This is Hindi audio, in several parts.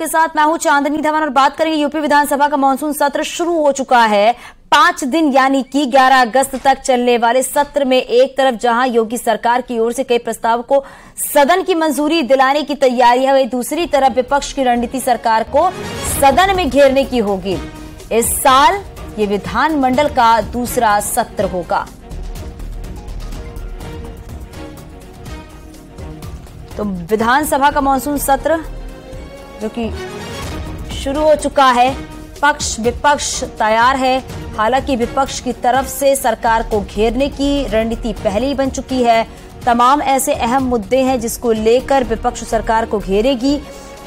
के साथ मैं हूं चांदनी धवन और बात करेंगे यूपी विधानसभा का मानसून सत्र शुरू हो चुका है। 5 दिन यानी कि 11 अगस्त तक चलने वाले सत्र में एक तरफ जहां योगी सरकार की ओर से कई प्रस्ताव को सदन की मंजूरी दिलाने की तैयारी है, वहीं दूसरी तरफ विपक्ष की रणनीति सरकार को सदन में घेरने की होगी। इस साल ये विधानमंडल का दूसरा सत्र होगा। तो विधानसभा का मानसून सत्र जो कि शुरू हो चुका है, पक्ष विपक्ष तैयार है। हालांकि विपक्ष की तरफ से सरकार को घेरने की रणनीति पहले ही बन चुकी है। तमाम ऐसे अहम मुद्दे हैं जिसको लेकर विपक्ष सरकार को घेरेगी।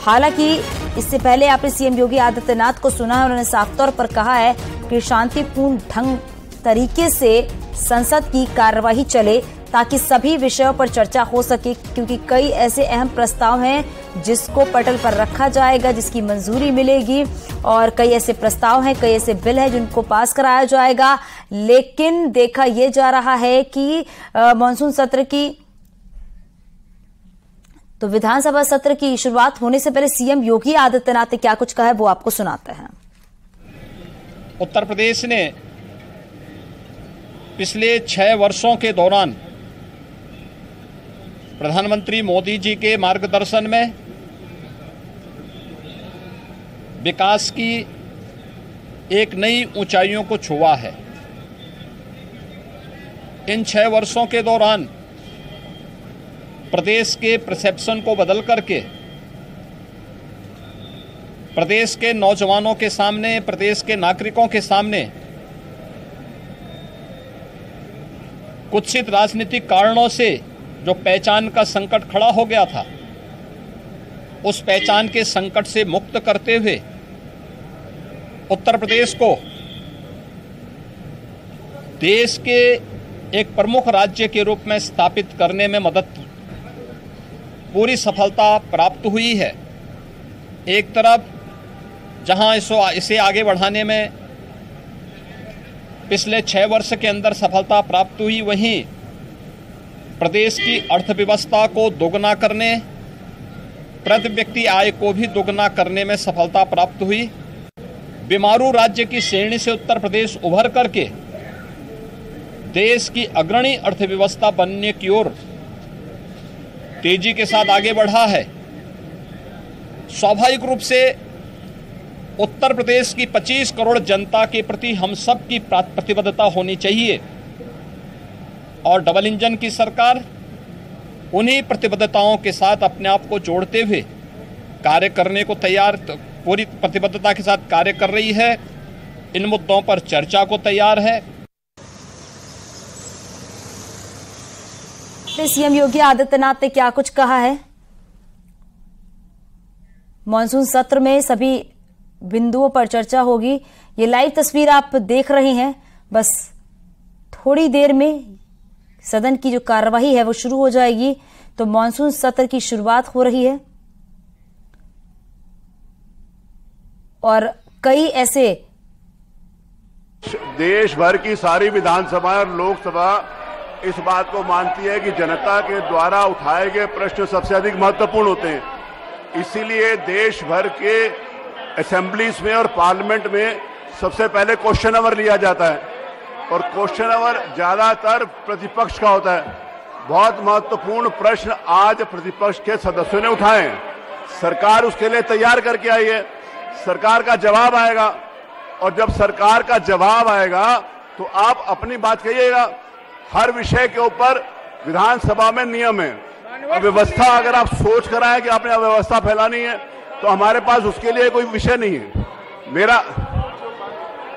हालांकि इससे पहले आपने सीएम योगी आदित्यनाथ को सुना है, उन्होंने साफ तौर पर कहा है कि शांतिपूर्ण ढंग तरीके से संसद की कार्यवाही चले ताकि सभी विषयों पर चर्चा हो सके, क्योंकि कई ऐसे अहम प्रस्ताव हैं जिसको पटल पर रखा जाएगा, जिसकी मंजूरी मिलेगी, और कई ऐसे प्रस्ताव हैं, कई ऐसे बिल हैं जिनको पास कराया जाएगा। लेकिन देखा यह जा रहा है कि मानसून सत्र की तो विधानसभा सत्र की शुरुआत होने से पहले सीएम योगी आदित्यनाथ ने क्या कुछ कहा है वो आपको सुनाते हैं। उत्तर प्रदेश ने पिछले 6 वर्षों के दौरान प्रधानमंत्री मोदी जी के मार्गदर्शन में विकास की एक नई ऊंचाइयों को छुआ है। इन 6 वर्षों के दौरान प्रदेश के परसेप्शन को बदल करके प्रदेश के नौजवानों के सामने, प्रदेश के नागरिकों के सामने कुत्सित राजनीतिक कारणों से जो पहचान का संकट खड़ा हो गया था, उस पहचान के संकट से मुक्त करते हुए उत्तर प्रदेश को देश के एक प्रमुख राज्य के रूप में स्थापित करने में पूरी सफलता प्राप्त हुई है। एक तरफ जहां इसे आगे बढ़ाने में पिछले 6 वर्ष के अंदर सफलता प्राप्त हुई, वहीं प्रदेश की अर्थव्यवस्था को दोगुना करने, प्रति व्यक्ति आय को भी दोगुना करने में सफलता प्राप्त हुई। बीमारू राज्य की श्रेणी से उत्तर प्रदेश उभर करके देश की अग्रणी अर्थव्यवस्था बनने की ओर तेजी के साथ आगे बढ़ा है। स्वाभाविक रूप से उत्तर प्रदेश की 25 करोड़ जनता के प्रति हम सब की प्रतिबद्धता होनी चाहिए, और डबल इंजन की सरकार उन्हीं प्रतिबद्धताओं के साथ अपने आप को जोड़ते हुए कार्य करने को तैयार, पूरी प्रतिबद्धता के साथ कार्य कर रही है। इन मुद्दों पर चर्चा को तैयार है। सीएम योगी आदित्यनाथ ने क्या कुछ कहा है? मानसून सत्र में सभी बिंदुओं पर चर्चा होगी। ये लाइव तस्वीर आप देख रहे हैं। बस थोड़ी देर में सदन की जो कार्यवाही है वो शुरू हो जाएगी, तो मानसून सत्र की शुरुआत हो रही है और कई ऐसे देश भर की सारी विधानसभा और लोकसभा इस बात को मानती है कि जनता के द्वारा उठाए गए प्रश्न सबसे अधिक महत्वपूर्ण होते हैं। इसीलिए देश भर के असेंबलीज में और पार्लियामेंट में सबसे पहले क्वेश्चन आवर लिया जाता है, और क्वेश्चन आवर ज्यादातर प्रतिपक्ष का होता है। बहुत महत्वपूर्ण प्रश्न आज प्रतिपक्ष के सदस्यों ने उठाए हैं। सरकार उसके लिए तैयार करके आई है। सरकार का जवाब आएगा, और जब सरकार का जवाब आएगा तो आप अपनी बात कहिएगा। हर विषय के ऊपर विधानसभा में नियम है। अव्यवस्था अगर आप सोच कर आए कि आपने अव्यवस्था फैलानी है, तो हमारे पास उसके लिए कोई विषय नहीं है। मेरा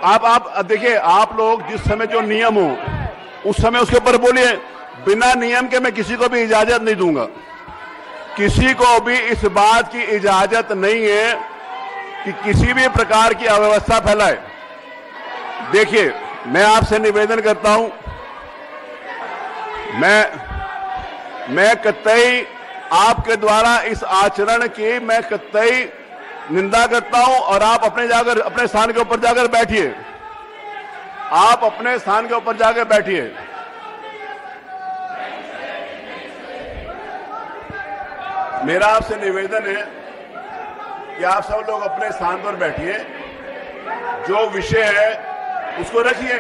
आप देखिए, आप लोग जिस समय जो नियम हो उस समय उसके ऊपर बोलिए। बिना नियम के मैं किसी को भी इजाजत नहीं दूंगा। किसी को भी इस बात की इजाजत नहीं है कि किसी भी प्रकार की अव्यवस्था फैलाए। देखिए, मैं आपसे निवेदन करता हूं, मैं कतई आपके द्वारा इस आचरण की मैं कतई निंदा करता हूं, और आप अपने स्थान के ऊपर जाकर बैठिए। आप अपने स्थान के ऊपर जाकर बैठिए। मेरा आपसे निवेदन है कि आप सब लोग अपने स्थान पर बैठिए, जो विषय है उसको रखिए।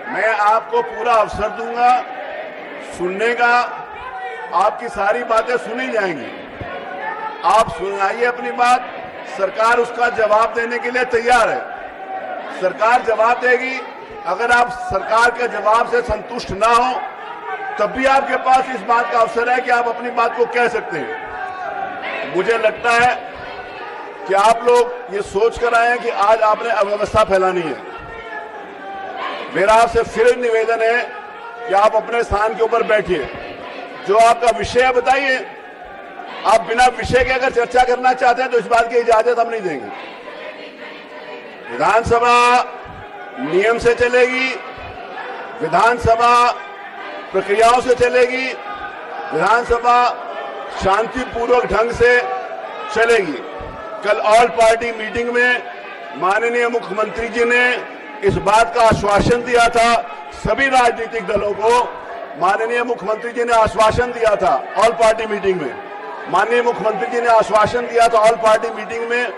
मैं आपको पूरा अवसर दूंगा सुनने का, आपकी सारी बातें सुनी जाएंगी। आप सुनाइए अपनी बात, सरकार उसका जवाब देने के लिए तैयार है। सरकार जवाब देगी। अगर आप सरकार के जवाब से संतुष्ट ना हो तब भी आपके पास इस बात का अवसर है कि आप अपनी बात को कह सकते हैं। मुझे लगता है कि आप लोग ये सोच कर आए हैं कि आज आपने अव्यवस्था फैलानी है। मेरा आपसे फिर निवेदन है कि आप अपने स्थान के ऊपर बैठिए, जो आपका विषय है बताइए। आप बिना विषय के अगर चर्चा करना चाहते हैं तो इस बात की इजाजत हम नहीं देंगे। विधानसभा नियम से चलेगी, विधानसभा प्रक्रियाओं से चलेगी, विधानसभा शांतिपूर्वक ढंग से चलेगी। कल ऑल पार्टी मीटिंग में माननीय मुख्यमंत्री जी ने इस बात का आश्वासन दिया था सभी राजनीतिक दलों को। माननीय मुख्यमंत्री जी ने आश्वासन दिया था ऑल पार्टी मीटिंग में, माननीय मुख्यमंत्री जी ने आश्वासन दिया था ऑल पार्टी मीटिंग में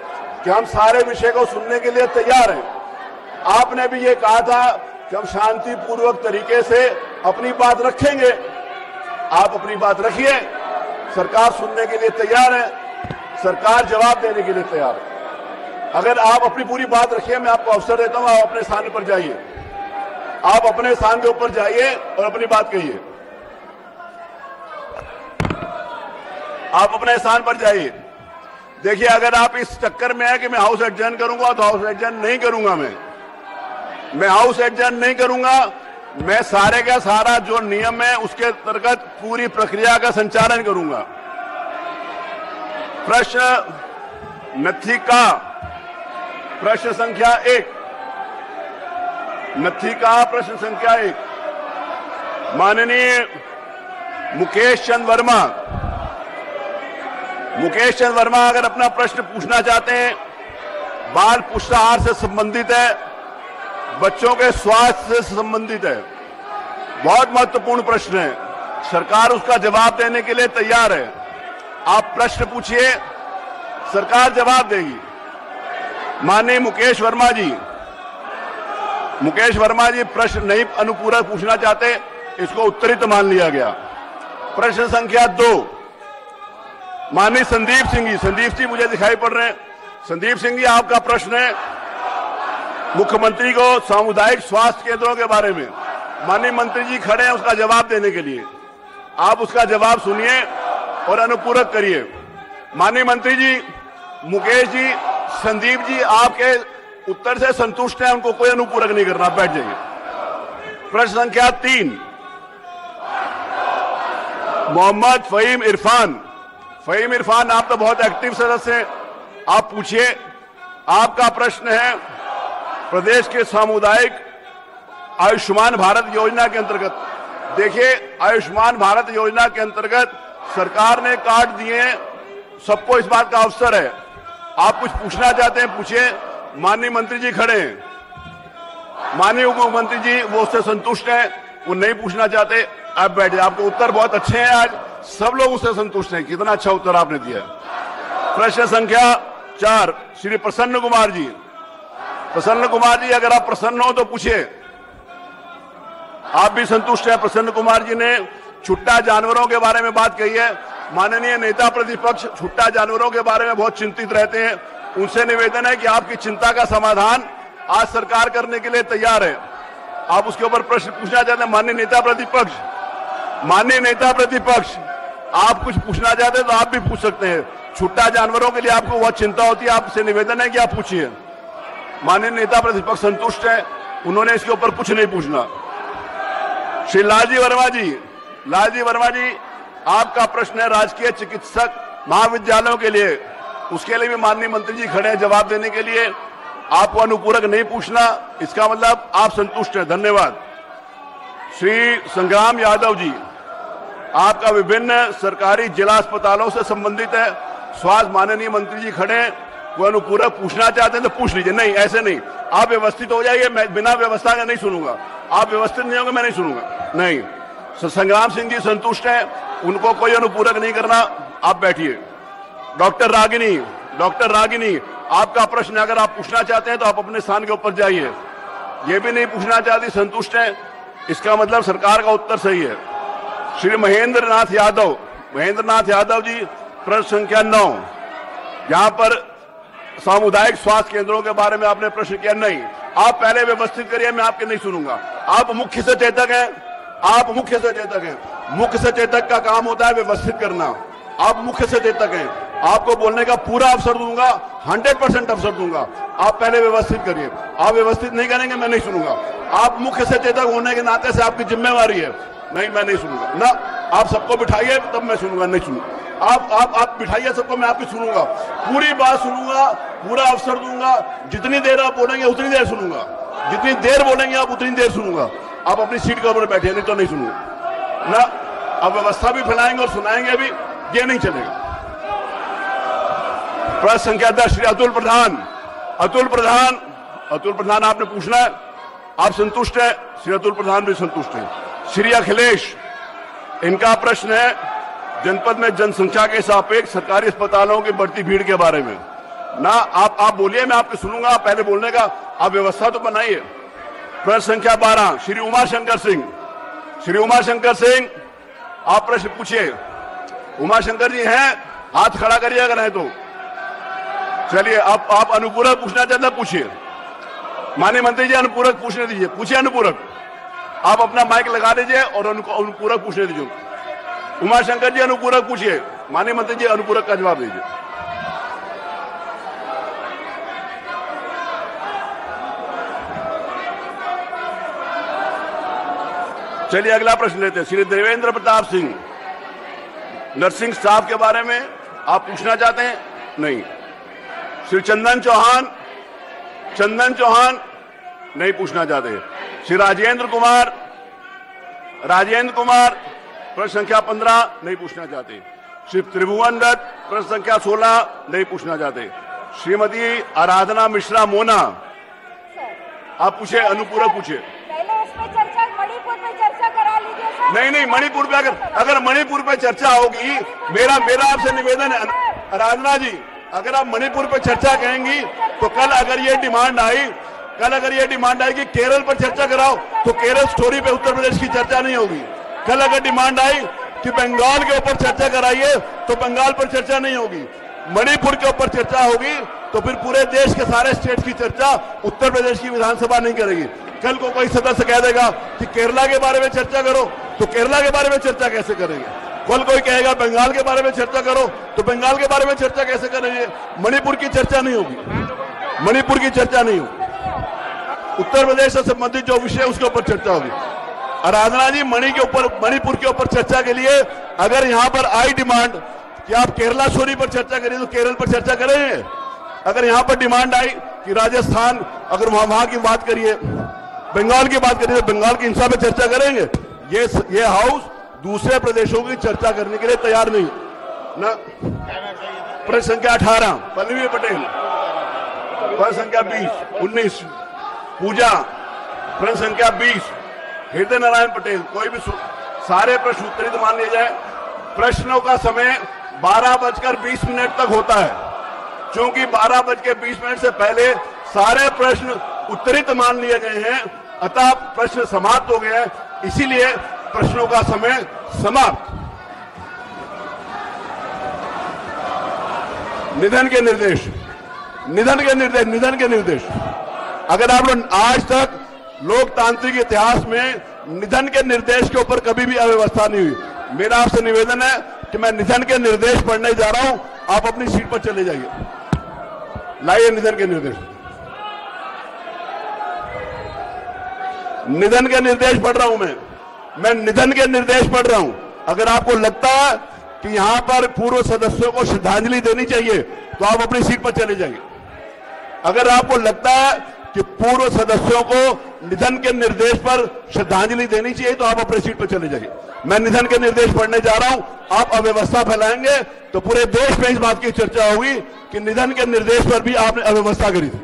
कि हम सारे विषय को सुनने के लिए तैयार हैं। आपने भी ये कहा था कि हम शांतिपूर्वक तरीके से अपनी बात रखेंगे। आप अपनी बात रखिए, सरकार सुनने के लिए तैयार है, सरकार जवाब देने के लिए तैयार है। अगर आप अपनी पूरी बात रखिए, मैं आपको अवसर देता हूं, आप अपने स्थान पर जाइए, आप अपने स्थान के ऊपर जाइए और अपनी बात कहिए। आप अपने स्थान पर जाइए। देखिए, अगर आप इस चक्कर में है कि मैं हाउस एडजर्न करूंगा तो हाउस एडजर्न नहीं करूंगा। मैं हाउस एडजर्न नहीं करूंगा। मैं सारे का सारा जो नियम है उसके अंतर्गत पूरी प्रक्रिया का संचालन करूंगा। प्रश्न नथिका, प्रश्न संख्या 1, नथिका प्रश्न संख्या 1, माननीय मुकेश चंद वर्मा। मुकेश चंद वर्मा अगर अपना प्रश्न पूछना चाहते हैं, बाल पुष्टाहार से संबंधित है, बच्चों के स्वास्थ्य से संबंधित है, बहुत महत्वपूर्ण प्रश्न है, सरकार उसका जवाब देने के लिए तैयार है। आप प्रश्न पूछिए, सरकार जवाब देगी। माननीय मुकेश वर्मा जी, मुकेश वर्मा जी प्रश्न नहीं अनुपूरक पूछना चाहते, इसको उत्तरित मान लिया गया। प्रश्न संख्या 2, माननीय संदीप सिंह जी। संदीप जी मुझे दिखाई पड़ रहे हैं। संदीप सिंह जी, आपका प्रश्न है मुख्यमंत्री को सामुदायिक स्वास्थ्य केंद्रों के बारे में। माननीय मंत्री जी खड़े हैं उसका जवाब देने के लिए, आप उसका जवाब सुनिए और अनुपूरक करिए। माननीय मंत्री जी, मुकेश जी, संदीप जी आपके उत्तर से संतुष्ट हैं, उनको कोई अनुपूरक नहीं करना, बैठ जाइए। प्रश्न संख्या 3, मोहम्मद फहीम इरफान। फहीम इरफान, आप तो बहुत एक्टिव सदस्य हैं, आप पूछिए। आपका प्रश्न है प्रदेश के सामुदायिक आयुष्मान भारत योजना के अंतर्गत। देखिए, आयुष्मान भारत योजना के अंतर्गत सरकार ने कार्ड दिए हैं, सबको इस बात का अवसर है। आप कुछ पूछना चाहते हैं, पूछिए। माननीय मंत्री जी खड़े हैं, माननीय उप मुख्यमंत्री जी वो उससे संतुष्ट हैं, वो नहीं पूछना चाहते, आप बैठे। आपके उत्तर बहुत अच्छे हैं, आज सब लोग उससे संतुष्ट हैं। कितना अच्छा उत्तर आपने दिया। प्रश्न संख्या 4, श्री प्रसन्न कुमार जी। प्रसन्न कुमार जी, अगर आप प्रसन्न हो तो पूछिए। आप भी संतुष्ट हैं। प्रसन्न कुमार जी ने छुट्टा जानवरों के बारे में बात कही है। माननीय नेता प्रतिपक्ष छुट्टा जानवरों के बारे में बहुत चिंतित रहते हैं, उनसे निवेदन है कि आपकी चिंता का समाधान आज सरकार करने के लिए तैयार है। आप उसके ऊपर प्रश्न पूछना चाहते हैं। माननीय नेता प्रतिपक्ष, माननीय नेता प्रतिपक्ष, आप कुछ पूछना चाहते हैं तो आप भी पूछ सकते हैं। छुट्टा जानवरों के लिए आपको बहुत चिंता होती है, आपसे निवेदन है कि आप पूछिए। माननीय नेता प्रतिपक्ष संतुष्ट है, उन्होंने इसके ऊपर कुछ नहीं पूछना। श्री लालजी वर्मा जी, लालजी वर्मा जी, आपका प्रश्न है राजकीय चिकित्सक महाविद्यालयों के लिए, उसके लिए भी माननीय मंत्री जी खड़े हैं जवाब देने के लिए। आपको अनुपूरक नहीं पूछना, इसका मतलब आप संतुष्ट हैं। धन्यवाद। श्री संग्राम यादव जी, आपका विभिन्न सरकारी जिला अस्पतालों से संबंधित है, स्वास्थ्य माननीय मंत्री जी खड़े हैं, कोई अनुपूरक पूछना चाहते हैं तो पूछ लीजिए। नहीं, ऐसे नहीं, आप व्यवस्थित हो जाइए, मैं बिना व्यवस्था का नहीं सुनूंगा। आप व्यवस्थित नहीं होंगे, मैं नहीं सुनूंगा। नहीं, संग्राम सिंह जी संतुष्ट हैं, उनको कोई अनुपूरक नहीं करना, आप बैठिए। डॉक्टर रागिनी, डॉक्टर रागिनी, आपका प्रश्न अगर आप पूछना चाहते हैं तो आप अपने स्थान के ऊपर जाइए। ये भी नहीं पूछना चाहती, संतुष्ट है, इसका मतलब सरकार का उत्तर सही है। श्री महेंद्र नाथ यादव जी, प्रश्न संख्या 9, यहां पर सामुदायिक स्वास्थ्य केंद्रों के बारे में आपने प्रश्न किया। नहीं, आप पहले व्यवस्थित करिए, मैं आपके नहीं सुनूंगा। आप मुख्य सचेतक हैं, मुख्य सचेतक का काम होता है व्यवस्थित करना। आप मुख्य सचेतक हैं, आपको बोलने का पूरा अवसर दूंगा, 100% अवसर दूंगा। आप पहले व्यवस्थित करिए, आप व्यवस्थित नहीं करेंगे मैं नहीं सुनूंगा। आप मुख्य सचेतक होने के नाते से आपकी जिम्मेवारी है। नहीं, मैं नहीं सुनूंगा ना, आप सबको बिठाइए तब मैं सुनूंगा, नहीं सुनूंगा। आप बिठाइए सबको, मैं आपकी सुनूंगा, पूरी बात सुनूंगा, पूरा अवसर दूंगा। जितनी देर आप बोलेंगे उतनी देर सुनूंगा, जितनी देर बोलेंगे आप उतनी देर सुनूंगा। आप अपनी सीट के ऊपर बैठे, नहीं तो नहीं सुनूंगा ना। आप व्यवस्था भी फैलाएंगे और सुनाएंगे भी, ये नहीं चलेगा। प्रश्न संख्या 10, श्री अतुल प्रधान आपने पूछना है, आप संतुष्ट है? श्री अतुल प्रधान भी संतुष्ट है। श्री अखिलेश, इनका प्रश्न है जनपद में जनसंख्या के सापेक्ष सरकारी अस्पतालों की बढ़ती भीड़ के बारे में ना। आप बोलिए, मैं आपको सुनूंगा, पहले बोलने का आप व्यवस्था तो बनाइए। प्रश्न संख्या 12, श्री उमाशंकर सिंह, आप प्रश्न पूछिए। उमाशंकर जी हैं, हाथ खड़ा करिए अगर है तो। चलिए, आप अनुपूरक पूछना चाहते हैं, पूछिए। माननीय मंत्री जी, अनुपूरक पूछने दीजिए, पूछिए अनुपूरक। आप अपना माइक लगा दीजिए और अनुपूरक पूछने दीजिए। उमाशंकर जी, अनुपूरक पूछिए। माननीय मंत्री जी, अनुपूरक का जवाब दीजिए। चलिए, अगला प्रश्न लेते हैं। श्री देवेंद्र प्रताप सिंह, नर्सिंग स्टाफ के बारे में आप पूछना चाहते हैं? नहीं। श्री चंदन चौहान नहीं पूछना चाहते। श्री राजेंद्र कुमार, प्रश्न संख्या 15 नहीं पूछना चाहते। श्री त्रिभुवन दत्त, प्रश्न संख्या 16 नहीं पूछना चाहते। श्रीमती आराधना मिश्रा मोना, आप पूछे, अनुपूरक पूछे। पहले इस पे चर्चा, मणिपुर पे चर्चा करा लीजिए सर। नहीं, मणिपुर पे अगर मणिपुर पे चर्चा होगी, मेरा आपसे निवेदन है आराधना जी, अगर आप मणिपुर पे चर्चा कहेंगी तो कल अगर ये डिमांड आएगी केरल पर चर्चा कराओ, तो केरल स्टोरी पे उत्तर प्रदेश की चर्चा नहीं होगी। कल अगर डिमांड आई कि बंगाल के ऊपर चर्चा कराइए तो बंगाल पर चर्चा नहीं होगी। मणिपुर के ऊपर चर्चा होगी तो फिर पूरे देश के सारे स्टेट की चर्चा उत्तर प्रदेश की विधानसभा नहीं करेगी। कल को कोई सदस्य कह देगा कि केरला के बारे में चर्चा करो, तो केरला के बारे में चर्चा कैसे करेंगे? कल कोई कहेगा बंगाल के बारे में चर्चा करो, तो बंगाल के बारे में चर्चा कैसे करेंगे? मणिपुर की चर्चा नहीं होगी, मणिपुर की चर्चा नहीं होगी। उत्तर प्रदेश से संबंधित जो विषय उसके ऊपर चर्चा होगी। आराधना जी, मणिपुर के ऊपर चर्चा के लिए अगर यहां पर आई डिमांड कि आप केरला स्टोरी पर चर्चा करिए तो केरल पर चर्चा करेंगे। अगर यहां पर डिमांड आई कि राजस्थान, अगर वहां की बात करिए, बंगाल की बात करिए, तो बंगाल की हिंसा पर चर्चा करेंगे। ये हाउस दूसरे प्रदेशों की चर्चा करने के लिए तैयार नहीं ना। प्रश्न संख्या 18, पल्लवी पटेल। प्रश्न संख्या 19 पूजा। प्रश्न संख्या 20 हृदय नारायण पटेल। कोई भी सारे प्रश्न उत्तरित मान लिए जाए। प्रश्नों का समय 12:20 तक होता है। चूंकि 12:20 से पहले सारे प्रश्न उत्तरित मान लिए गए हैं, अतः प्रश्न समाप्त हो गए हैं, इसीलिए प्रश्नों का समय समाप्त। निधन के निर्देश। अगर आप लोग आज तक लोकतांत्रिक इतिहास में निधन के निर्देश के ऊपर कभी भी अव्यवस्था नहीं हुई, मेरा आपसे निवेदन है कि मैं निधन के निर्देश पढ़ने जा रहा हूं, आप अपनी सीट पर चले जाइए। लाइए निधन के निर्देश। निधन के निर्देश पढ़ रहा हूं मैं निधन के निर्देश पढ़ रहा हूं। अगर आपको लगता है कि यहां पर पूर्व सदस्यों को श्रद्धांजलि देनी चाहिए तो आप अपनी सीट पर चले जाइए। अगर आपको लगता है कि पूर्व सदस्यों को निधन के निर्देश पर श्रद्धांजलि देनी चाहिए तो आप अपनी सीट पर चले जाइए। मैं निधन के निर्देश पढ़ने जा रहा हूं। आप अव्यवस्था फैलाएंगे तो पूरे देश में इस बात की चर्चा होगी कि निधन के निर्देश पर भी आपने अव्यवस्था करी थी।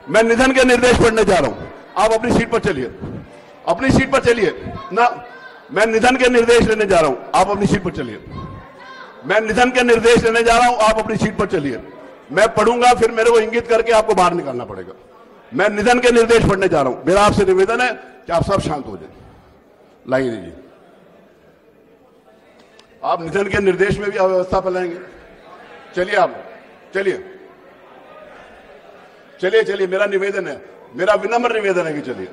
मैं निधन के निर्देश पढ़ने जा रहा हूं, आप अपनी सीट पर चलिए, अपनी सीट पर चलिए ना। मैं निधन के निर्देश लेने जा रहा हूं, आप अपनी सीट पर चलिए। मैं निधन के निर्देश लेने जा रहा हूं, आप अपनी सीट पर चलिए। मैं पढ़ूंगा, फिर मेरे को इंगित करके आपको बाहर निकालना पड़ेगा। मैं निधन के निर्देश पढ़ने जा रहा हूं। मेरा आपसे निवेदन है कि आप सब शांत हो जाए। लाइन दीजिए। आप निधन के निर्देश में भी अव्यवस्था फैलाएंगे। चलिए आप चलिए चलिए चलिए, मेरा निवेदन है, मेरा विनम्र निवेदन है कि चलिए।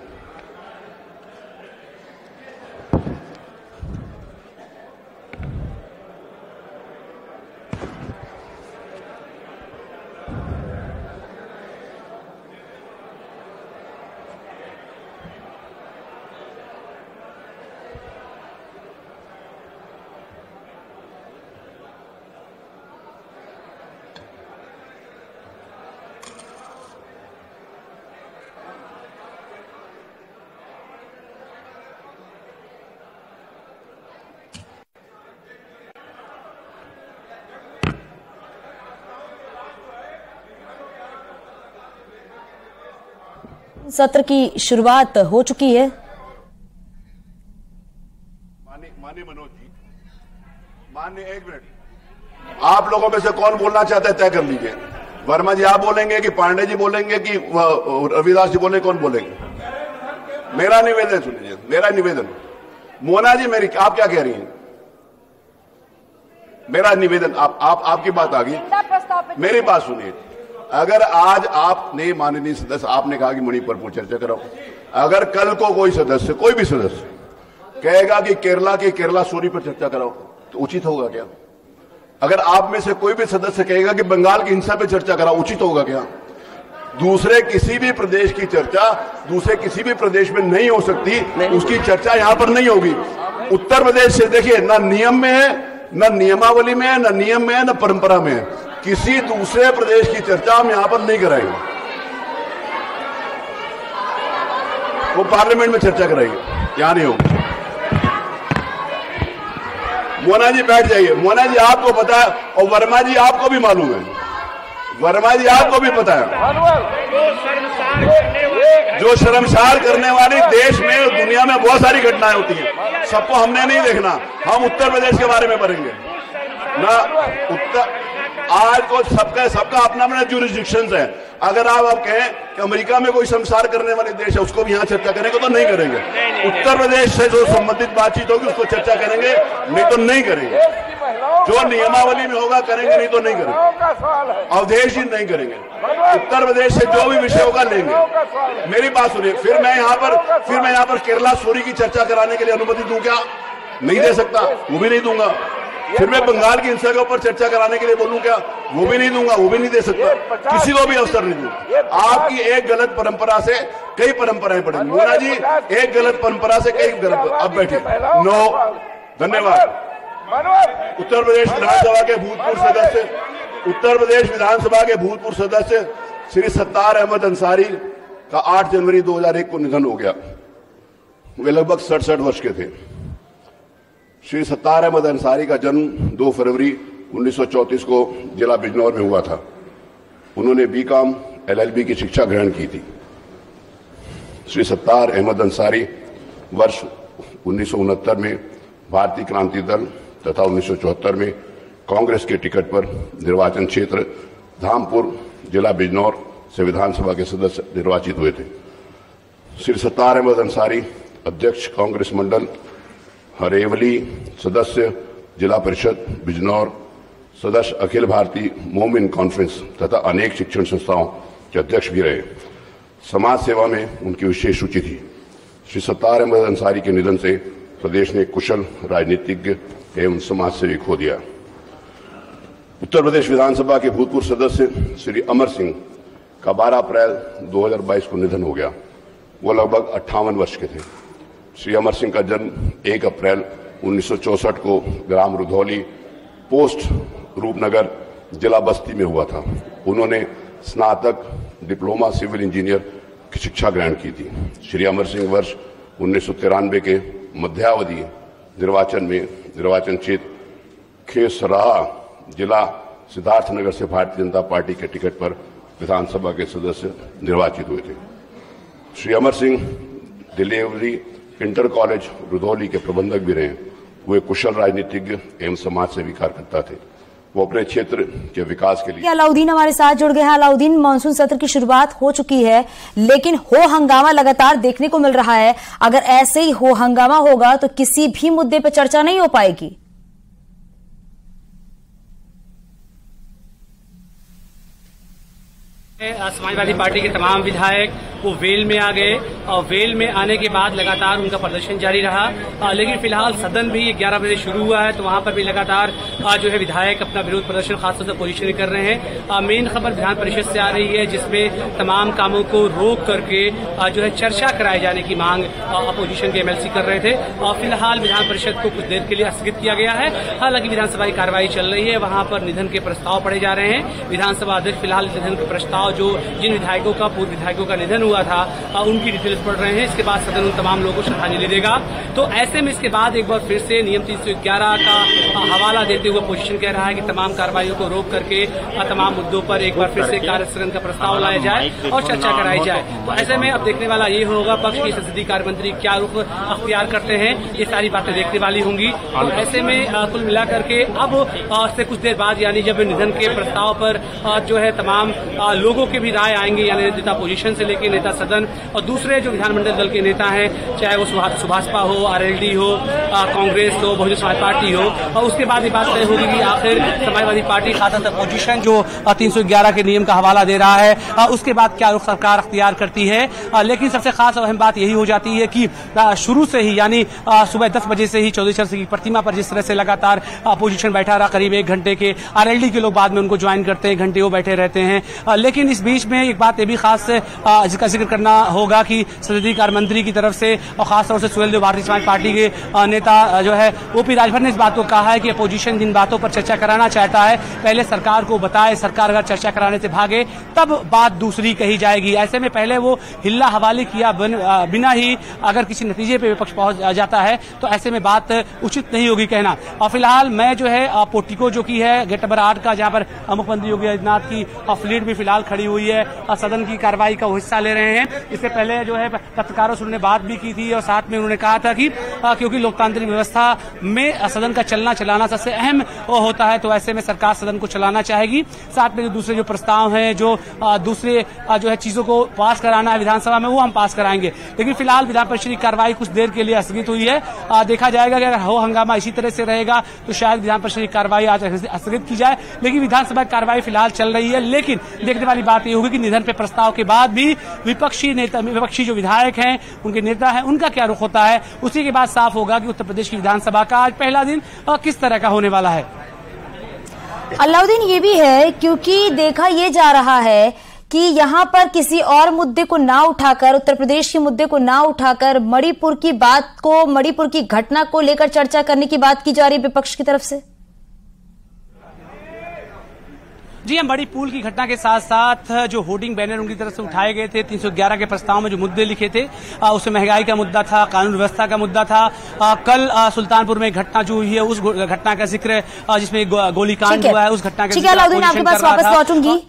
सत्र की शुरुआत हो चुकी है। माननीय मनोज जी, माननीय, एक मिनट, आप लोगों में से कौन बोलना चाहता है तय कर लीजिए। वर्मा जी आप बोलेंगे कि पांडे जी बोलेंगे कि रविदास जी बोलेंगे, कौन बोलेंगे? मेरा निवेदन सुनिए, मेरा निवेदन। मोना जी मेरी, आप क्या कह रही हैं? मेरा निवेदन, आपकी बात आ गई, मेरी बात सुनिए। अगर आज आपने, माननीय सदस्य, आपने कहा कि मणिपुर पर चर्चा कराओ, अगर कल को कोई सदस्य, कोई भी सदस्य कहेगा कि केरला स्टोरी पर चर्चा कराओ, तो उचित होगा क्या? अगर आप में से कोई भी सदस्य कहेगा कि बंगाल की हिंसा पर चर्चा कराओ, उचित होगा क्या? दूसरे किसी भी प्रदेश की चर्चा दूसरे किसी भी प्रदेश में नहीं हो सकती, उसकी चर्चा यहां पर नहीं होगी। उत्तर प्रदेश से देखिए, ना नियम में है, न नियमावली में है, न नियम में है, न परंपरा में है। किसी दूसरे प्रदेश की चर्चा हम यहां पर नहीं कराएंगे, वो पार्लियामेंट में चर्चा कराएंगे, यहां नहीं होगी। मोना जी बैठ जाइए। मोना जी आपको पता है, और वर्मा जी आपको भी मालूम है, वर्मा जी आपको भी पता है, जो शर्मसार करने वाली देश में और दुनिया में बहुत सारी घटनाएं होती हैं, सबको हमने नहीं देखना। हम उत्तर प्रदेश के बारे में पढ़ेंगे ना। उत्तर आज को सबका अपना अपना ज्यूरिसडिक्शंस है। अगर आप कहें कि अमेरिका में कोई शर्मसार करने वाले देश है, उसको भी यहां चर्चा करेंगे, तो नहीं करेंगे। उत्तर प्रदेश से जो संबंधित बातचीत होगी उसको चर्चा करेंगे, नहीं तो नहीं करेंगे। जो नियमावली में होगा करेंगे, नहीं तो नहीं करेंगे। अवधेश ही नहीं करेंगे। उत्तर प्रदेश से जो भी विषय होगा लेंगे। मेरी बात सुनिए, फिर मैं यहाँ पर केरला स्टोरी की चर्चा कराने के लिए अनुमति दूं क्या? नहीं दे सकता, वो भी नहीं दूंगा। फिर मैं बंगाल की हिंसा के ऊपर चर्चा कराने के लिए बोलूं क्या? वो भी नहीं दूंगा, वो भी नहीं दे सकता। किसी को भी अवसर नहीं दूंगा। आपकी एक गलत परंपरा से कई परंपराएं पड़ेंगी। मोना जी, एक गलत परंपरा से कई गलत। अब बैठिए। नो, धन्यवाद। उत्तर प्रदेश विधानसभा के भूतपूर्व सदस्य, उत्तर प्रदेश विधानसभा के भूतपूर्व सदस्य श्री सत्तार अहमद अंसारी का 8 जनवरी 2001 को निधन हो गया। वे लगभग 67 वर्ष के थे। श्री सत्तार अहमद अंसारी का जन्म 2 फरवरी 1934 को जिला बिजनौर में हुआ था। उन्होंने बीकॉम LLB की शिक्षा ग्रहण की थी। श्री सत्तार अहमद अंसारी वर्ष 1969 में भारतीय क्रांति दल तथा 1974 में कांग्रेस के टिकट पर निर्वाचन क्षेत्र धामपुर जिला बिजनौर से विधानसभा के सदस्य निर्वाचित हुए थे। श्री सत्तार अहमद अंसारी अध्यक्ष कांग्रेस मंडल हरेवली, सदस्य जिला परिषद बिजनौर, सदस्य अखिल भारतीय मोमिन कॉन्फ्रेंस तथा अनेक शिक्षण संस्थाओं के अध्यक्ष भी रहे। समाज सेवा में उनकी विशेष रुचि थी। श्री सत्तार अहमद अंसारी के निधन से प्रदेश ने कुशल राजनीतिज्ञ एवं समाज सेवी खो दिया। उत्तर प्रदेश विधानसभा के भूतपूर्व सदस्य श्री अमर सिंह का 12 अप्रैल 2022 को निधन हो गया। वो लगभग 58 वर्ष के थे। श्री अमर सिंह का जन्म 1 अप्रैल 1964 को ग्राम रुधौली पोस्ट रूपनगर जिला बस्ती में हुआ था। उन्होंने स्नातक डिप्लोमा सिविल इंजीनियर की शिक्षा ग्रहण की थी। श्री अमर सिंह वर्ष 1993 के मध्यावधि निर्वाचन क्षेत्र खेसराहा जिला सिद्धार्थनगर से भारतीय जनता पार्टी के टिकट पर विधानसभा के सदस्य निर्वाचित हुए थे। श्री अमर सिंह दिल्ली इंटर कॉलेज रुधौली के प्रबंधक भी रहे। वे कुशल राजनीतिज्ञ एवं समाज सेवी कार्यकर्ता थे। वो अपने क्षेत्र के विकास के लिए। अलाउद्दीन हमारे साथ जुड़ गए हैं। अलाउद्दीन, मानसून सत्र की शुरुआत हो चुकी है, लेकिन हो हंगामा लगातार देखने को मिल रहा है। अगर ऐसे ही हो हंगामा होगा तो किसी भी मुद्दे पर चर्चा नहीं हो पाएगी। समाजवादी पार्टी के तमाम विधायक वो वेल में आ गए और वेल में आने के बाद लगातार उनका प्रदर्शन जारी रहा। लेकिन फिलहाल सदन भी 11 बजे शुरू हुआ है, तो वहां पर भी लगातार जो है विधायक अपना विरोध प्रदर्शन खासतौर से पोजीशन कर रहे हैं। मेन खबर विधान परिषद से आ रही है, जिसमें तमाम कामों को रोक करके जो है चर्चा कराए जाने की मांग अपोजिशन के एमएलसी कर रहे थे। और फिलहाल विधान परिषद को कुछ देर के लिए स्थगित किया गया है। हालांकि विधानसभा की कार्रवाई चल रही है, वहां पर निधन के प्रस्ताव पढ़े जा रहे हैं। विधानसभा अध्यक्ष फिलहाल निधन के प्रस्ताव जो जिन विधायकों का पूर्व विधायकों का निधन हुआ था उनकी डिटेल्स पढ़ रहे हैं। इसके बाद सदन उन तमाम लोगों को श्रद्धांजलि देगा। तो ऐसे में इसके बाद एक बार फिर से नियम 311 का हवाला देते हुए पोजीशन कह रहा है कि तमाम कार्रवाइयों को रोक करके तमाम मुद्दों पर एक बार फिर से कार्यस्थगन का प्रस्ताव लाया जाए और चर्चा कराई जाए। तो ऐसे में अब देखने वाला ये होगा पक्ष के संसदीय कार्य मंत्री क्या रुख अख्तियार करते हैं, ये सारी बातें देखने वाली होंगी। तो ऐसे में कुल मिलाकर के अब से कुछ देर बाद यानी जब निधन के प्रस्ताव पर जो है तमाम लोगों के भी राय आएंगे, यानी नेता पोजीशन से लेकर नेता सदन और दूसरे जो विधानमंडल दल के नेता हैं, चाहे वो सुभाषपा हो, आरएलडी हो, कांग्रेस हो, बहुजन समाज पार्टी हो, और उसके बाद ये बात तय होगी कि आखिर समाजवादी पार्टी खासतौर पोजीशन जो 311 के नियम का हवाला दे रहा है, उसके बाद क्या रुख सरकार अख्तियार करती है। लेकिन सबसे खास और अहम बात यही हो जाती है कि शुरू से ही यानी सुबह 10 बजे से ही चौधरी चरण सिंह की प्रतिमा पर जिस तरह से लगातार अपोजिशन बैठा रहा, करीब 1 घंटे के, आरएलडी के लोग बाद में उनको ज्वाइन करते हैं, घंटे वो बैठे रहते हैं। लेकिन इस बीच में एक बात ये भी खास जिसका जिक्र करना होगा कि संसदीय कार्य मंत्री की तरफ से और खासतौर से सुहेलदेव भारतीय समाज पार्टी के नेता जो है ओपी राजभर ने इस बात को कहा है कि अपोजिशन जिन बातों पर चर्चा कराना चाहता है पहले सरकार को बताए, सरकार अगर चर्चा कराने से भागे तब बात दूसरी कही जाएगी। ऐसे में पहले वो हिल्ला हवाले किया बिना ही अगर किसी नतीजे पे विपक्ष पहुंच जाता है तो ऐसे में बात उचित नहीं होगी कहना। और फिलहाल मैं जो है पोर्टिको जो की है गेट नंबर 8 का, जहां पर मुख्यमंत्री योगी आदित्यनाथ की फ्लीट भी फिलहाल खड़ी हुई है, सदन की कार्रवाई का वो हिस्सा ले रहे हैं। इससे पहले जो है पत्रकारों से उन्होंने बात भी की थी और साथ में उन्होंने कहा था कि क्योंकि लोकतांत्रिक व्यवस्था में सदन का चलना चलाना सबसे अहम होता है, तो ऐसे में सरकार सदन को चलाना चाहेगी। साथ में जो दूसरे जो प्रस्ताव हैं, जो दूसरे जो है चीजों को पास कराना है विधानसभा में, वो हम पास कराएंगे। लेकिन फिलहाल विधान परिषद की कार्रवाई कुछ देर के लिए स्थगित हुई है। देखा जाएगा कि अगर हो हंगामा इसी तरह से रहेगा तो शायद विधान परिषद की कार्रवाई आज स्थगित की जाए। लेकिन विधानसभा की कार्रवाई फिलहाल चल रही है। लेकिन देखने वाली बात यह होगी कि निधन पे प्रस्ताव के बाद भी विपक्षी जो विधायक हैं, उनके नेता हैं, उनका क्या रुख होता है। उसी के बाद साफ होगा कि उत्तर प्रदेश की विधानसभा का आज पहला दिन किस तरह का होने वाला है। अलाउद्दीन, ये भी है क्योंकि देखा ये जा रहा है कि यहां पर किसी और मुद्दे को ना उठाकर, उत्तर प्रदेश के मुद्दे को ना उठाकर मणिपुर की बात को, मणिपुर की घटना को लेकर चर्चा करने की बात की जा रही है विपक्ष की तरफ से। जी हाँ, मणिपुर की घटना के साथ साथ जो होर्डिंग बैनर उनकी तरफ से उठाए गए थे 311 के प्रस्ताव में जो मुद्दे लिखे थे, उसमें महंगाई का मुद्दा था, कानून व्यवस्था का मुद्दा था। कल सुल्तानपुर में घटना जो हुई है उस घटना का जिक्र, जिसमें गोलीकांड हुआ है, उस घटना का ठीक है अलाउद्दीन, आपके पास वापस लौटूंगी।